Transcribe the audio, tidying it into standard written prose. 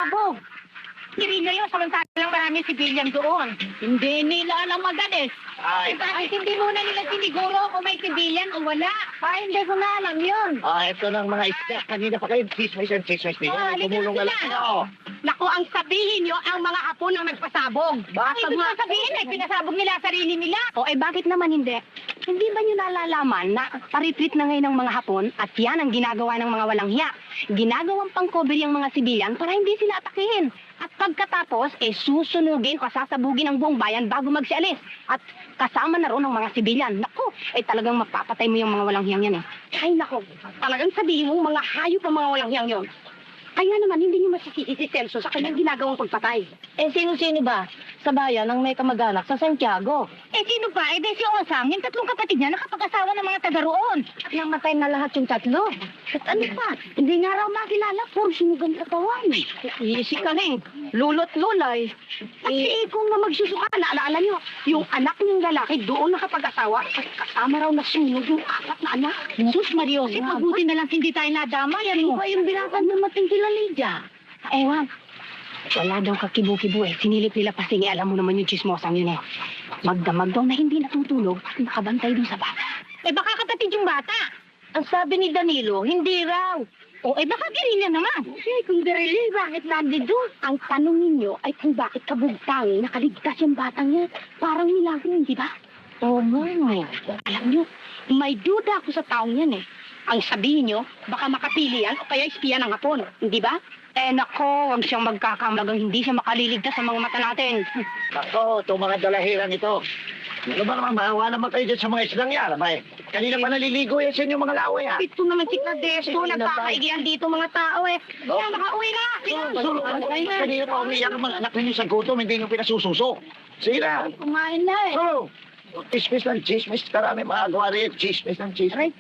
nagpasabog. Hindi ngayon, samantalang marami sibilyan doon. Hindi nila alam magalis. Bakit hindi muna nila siniguro kung may sibilyan o wala? Hindi ko na alam yun. Ito ng mga isda. Kanina pa kayo, chismis and chismis din. Tumulong na lang sila. kayo. Naku, ang sabihin nyo, ang mga Hapon ang nagpasabog. Bakit nga sabihin pinasabog nila sarili nila. Bakit naman hindi? Hindi ba nyo nalalaman na paritreat na ngayon ng mga Hapon at yan ang ginagawa ng mga walang hiya? Ginagawang pang-cover yung mga sibilyan para hindi sila atakihin. At pagkatapos, susunugin o sasabugin ang buong bayan bago magsialis. At kasama na roon ang mga sibilyan. Naku, talagang mapapatay mo yung mga walang hiyang yan eh. Ay, naku, talagang sabihin mo, mga hayop ang mga walang hiyang yun. Kaya naman, hindi nyo masisisi si Celso sa kanyang ginagawang pagpatay. Sino-sino ba sa bayan ang may kamag-anak sa Santiago? Sino pa? Si Osang, yung tatlong kapatid niya, nakapag-asawa ng mga taga roon. Namatay na lahat yung tatlo. At ano pa? Hindi nga raw makilala, puro sinugang katawan. Easy ka rin. Lulot lulay. At si Ikong na magsusuka, naalala nyo, yung anak niyang lalaki doon nakapag-asawa, at kasama raw na sunog yung apat na anak. Sus, Mario, mabuti na lang hindi tayo nadama. Yan mo. Yung binatag na mating sila Lydia. Ewan. Wala daw kakibo-kibo Sinilip nila pasingi. Alam mo naman yung chismosang yun Magdamag daw na hindi natutulog at nakabantay dun sa bata. Baka kapatid yung bata. Ang sabi ni Danilo, hindi raw. Baka Guerrilla naman. Kung Guerrilla, bakit nandito? Ang tanong ninyo ay kung bakit kabugtang nakaligtas yung batang yan. Parang milagro, hindi ba? Oo nga. Alam nyo, may duda ako sa taong yan Ang sabihin nyo, baka makapili yan o kaya espiya ng Hapon, hindi ba? Nako, huwag siyang magkakamagang hindi siya makaliligtas sa mga mata natin. Nako, itong mga dalahiran ito. Ano ba naman, maawa naman kayo dyan sa mga islang yan, abay. Kanina pa naliligo yan sa inyong mga laway, ha? Ito naman si Cladesto, nagkakaigihan dito mga tao Kaya nakauwi na. Kanina pa umiyak ang mga anak ninyo sa gutom, hindi nyo pinasususo. Sige na. Kumain na Chismis ng chismis. Karami magagawa rin. Chismis ng chismis.